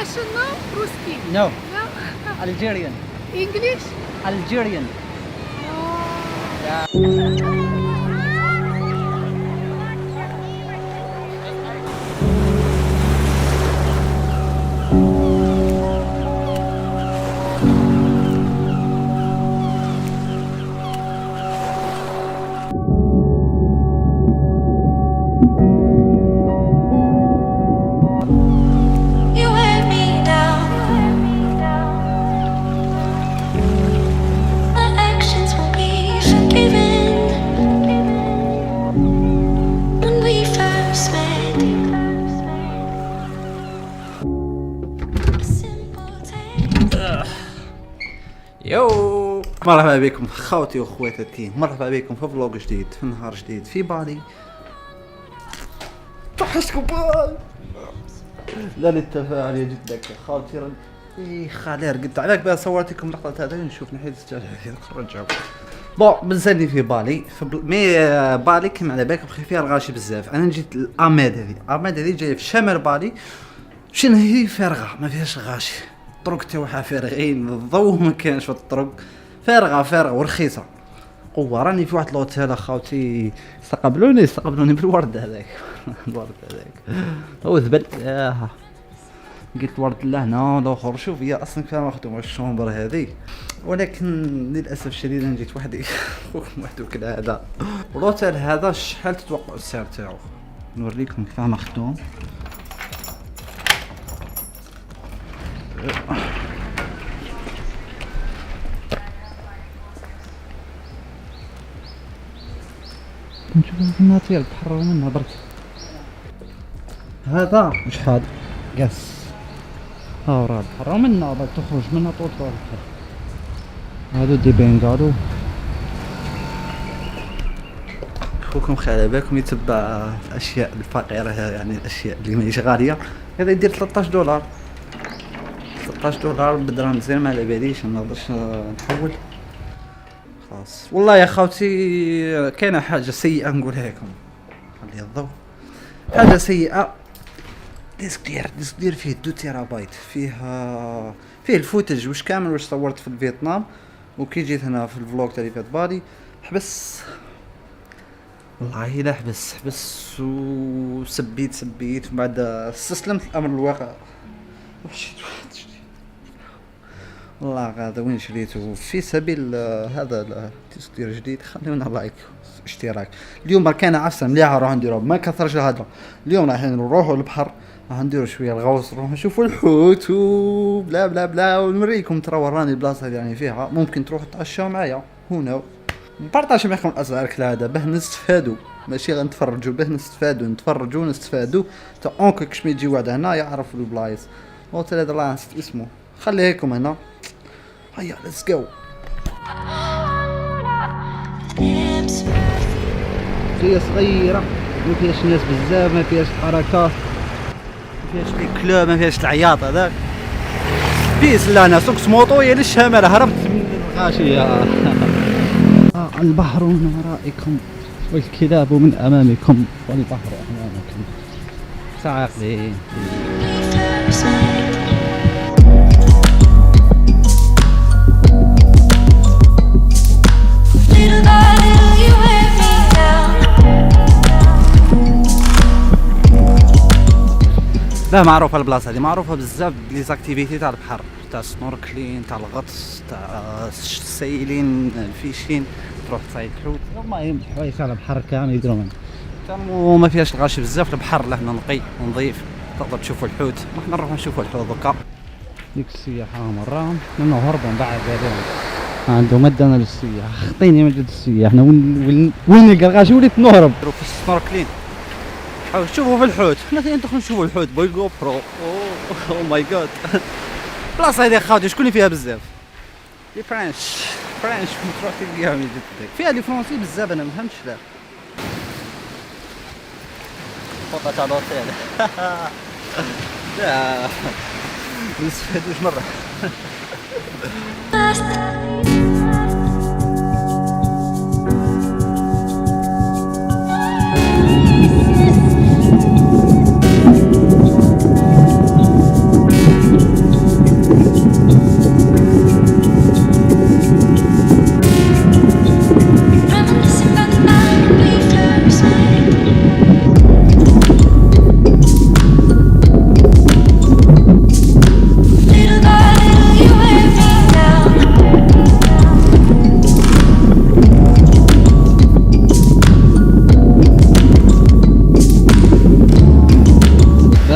Russian, no? Ruski? No, No? Algerian. English? Algerian. You wear me down. My actions will be forgiven. When we first met, simple tale. يو مرحبا بكم خوتي واخواتي، مرحبا بكم في فلوق جديد، في نهار جديد في بالي. توحشتكم بالي. لا للتفاعل جدك خاطرا. خالير قلت عليك بقى صورت لكم لقطة هذا نشوف نحيد السجادة نرجعوا. بون بنزلني في بالي مي بالي كيما على بالك بخي فيها الغاشي بزاف. انا جيت الاماد هذه جايه في شمال بالي. شنو هي فارغه ما فيهاش غاشي، طرق تاعها فارغين، الضوء ما كانش في الطرق، فارغه ورخيصه. راني في واحد لوتيل اخوتي استقبلوني بالورد هذاك. الورد هذاك هو ذبل. قلت ورد لهنا الاخر شوف هي اصلا كان مخدوم الشومبر هذه، ولكن للاسف الشديد انا جيت وحدي. وحده كالعاده. والوتيل هذا شحال تتوقعوا السعر تاعو؟ نوريكم كيف مخدوم. نشوف الناطير تحرروا منها برك. هذا شحال قاس راه تحرروا منها برك تخرج منها طول البحر. هادو دي بنغالو. خوكم خلي بالكم يتبع الاشياء الفقيره، يعني الاشياء اللي ماهيش غاليه. هذا يدير 13 دولار. 13 دولار بدرهم زين، ما على باليش ما نقدرش نحول. خلاص والله يا خوتي كاينه حاجه سيئه نقولها لكم. خلي الضوء. حاجه سيئه. ديسك دير فيه 2 تيرابايت، فيه الفوتج واش كامل واش صورت في فيتنام. وكي جيت هنا في الفلوق تاعي فات بالي حبس والله الا حبس وسبيت ومن بعد استسلمت الامر الواقع. والله هذا وين شريته في سبيل هذا التسكير جديد. خليونا لايك اشتراك. اليوم كان عفسه مليحه راح نديرو ما كثرش الهضره. اليوم راح نروحوا للبحر، راح نديرو شويه الغوص، نروحوا نشوفوا الحوت وبلا بلا بلا، ونوريكم ترى وراني البلاصه اللي يعني فيها. ممكن تروحوا تعشوا معايا هنا، نبارطاج معكم الاسعار كالعاده باه نستفادوا، ماشي غنتفرجوا باه نتفرجوا ونستفادوا. تا اونك كش ما يجي واحد هنا يعرف البلايص. اوتيل هذا الله نسيت اسمه، خليكم هنا. هيا ليتس جو. هي صغيرة ما فيهاش ناس بزاف، ما فيهاش حركات، ما فيهاش لي كلوب، ما فيهاش العياط هذاك. بيس لا انا سوقت موطو يا للشمال هربت من الغاشية. البحر من ورائكم والكلاب من امامكم والبحر امامكم. ساعقين. لا معروفه البلاصه هذه، معروفه بزاف لي زاكتيفيتي تاع البحر، تاع سنوركلين، تاع الغطس، تاع السايلين، الفيشين، تروح تصيد حوت. المهم حوايج تاع البحر كامل يديروا وما فيهاش الغاشي بزاف. البحر لهنا نقي ونظيف، تقدر تشوفوا الحوت. احنا نروحوا نشوفوا الحوت دوكا. ديك السياحه مرة منو هربوا من بعد هذول عندهم مدنا للسياح. خطيني من جد السياح. احنا وين نلقى الغاشي وليت نهرب. في السنوركلين شوفوا في الحوت. حنا ثاني ندخلوا نشوفوا الحوت باي جو برو. اوه ماي جاد. بلاصه هذه خاوتي شكون اللي فيها بزاف؟ لي فرنش تروح تلقاهم يجدك فيها لي فرونسي بزاف. انا ما فهمتش لا فوق تاع الوتيل. لا نستفادوش مره.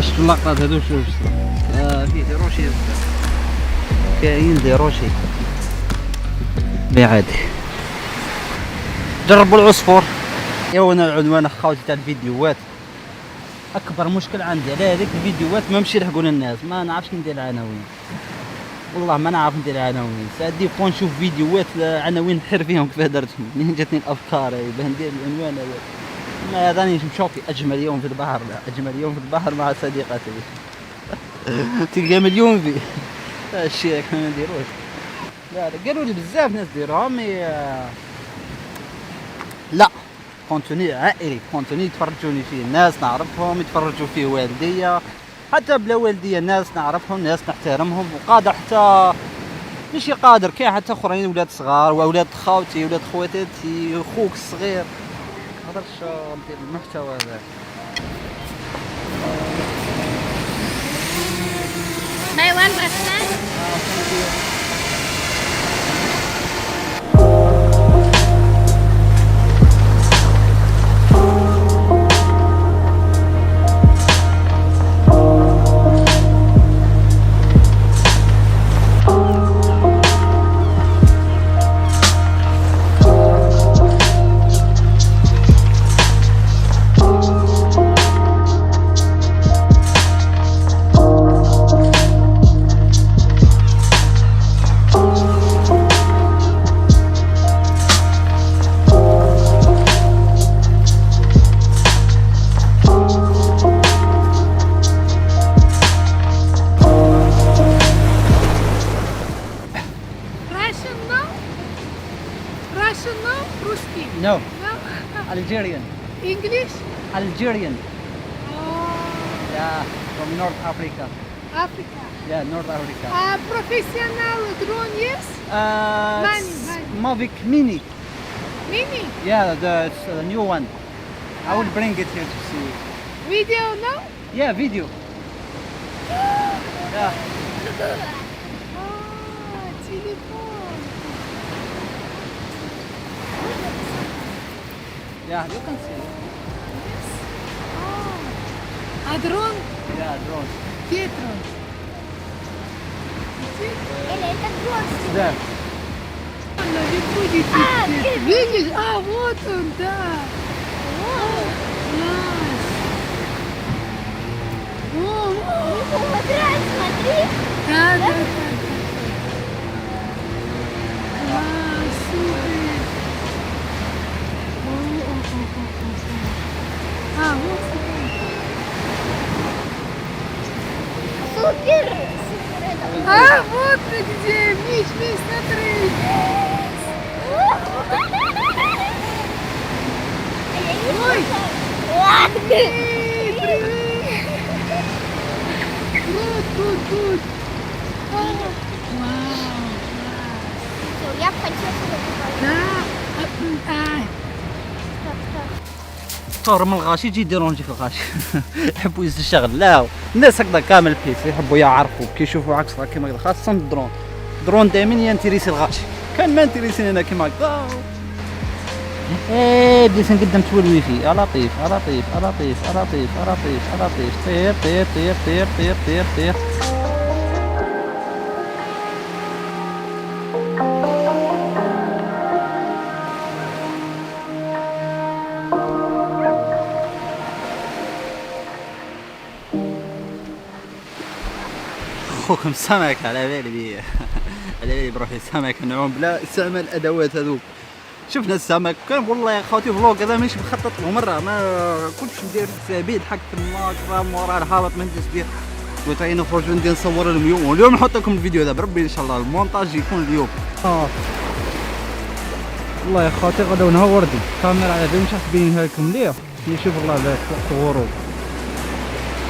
شفتوا اللقطات هذو شوف فيه دي روشي بزاف، كاين دي روشي عادي. جربوا العصفور. ايوا انا العنوان اخوتي تاع الفيديوهات، اكبر مشكل عندي على هذيك الفيديوهات ما نمشي نحكوا للناس، ما نعرفش ندير عناوين، والله ما نعرف ندير عناوين. ساعات فوا نشوف فيديوهات عناوين نحر فيهم كيف درتهم، منين جاتني الافكار هاي باه ندير العنوان هذا. ما هذا راني مشوفي اجمل يوم في البحر، لا اجمل يوم في البحر مع صديقتي تلقى مليون في الشيء هاك ما نديروش. لا قالوا لي بزاف ناس ديروها مي لا، كونتوني عائلي، كونتوني يتفرجوني فيه الناس نعرفهم، يتفرجوا فيه والدية، حتى بلا والدية ناس نعرفهم، ناس نحترمهم، وقادر حتى ماشي قادر كاين حتى اخرين ولاد صغار واولاد خاوتي ولاد خواتاتي خوك الصغير، نقدرش ندير المحتوى هذا. My one person. Russian no? Russian no? Русский? No, No? Algerian. English? Algerian. Oh, Yeah, from North Africa. Africa. Yeah, North Africa. Professional drone, yes? Money. Mavic Mini. Mini? Yeah, it's a new one. I will bring it here to see. Video, no? Yeah, video. Yeah. Телефон. Yeah, you can see. А дрон? Yeah, drone. Где дрон? There. Видишь? Вот он, да. Класс. Да. Класс, супер. Вот Супер! вот ты где, Миш, смотри. Ой. Эй, привет. Good. Вау, Я бы хотела сюда. да. طور من الغاشي يجي يديرونجي في الغاشي يحبوا يزيد الشغل. لا الناس هكذا كامل بيس يحبوا يعرفوا كي يشوفوا عكس كيما هكذا، خاصة الدرون دائما ينتريسي الغاشي، كان ما انتريسيني انا كيما هكذا. ايه بديت نقدم تولوي فيه يا لطيف يا لطيف يا لطيف يا لطيف يا لطيف يا لطيف، طير طير طير طير طير طير طير. خوكم سمك على بالي بيه على بالي بروحي سمك نعوم بلا استعمال الادوات هذوك. شفنا السمك كان والله يا خوتي فلوق هذا مانيش مخطط له مره، ما كنتش ندير سبيل حق الماك مورا الهابط ما ندير بيه. قلت غير نخرج وندير نصور لهم اليوم، واليوم نحط لكم الفيديو هذا بربي ان شاء الله المونتاج يكون اليوم. والله يا خوتي غدا نهار وردي الكاميرا على بالي مش حاسبينها لكم مليح نشوف والله وقت الغروب.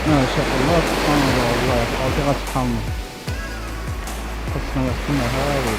ما شاء الله سبحان الله، والله يا خوتي غتفهموا خصنا وقتنا هاوي.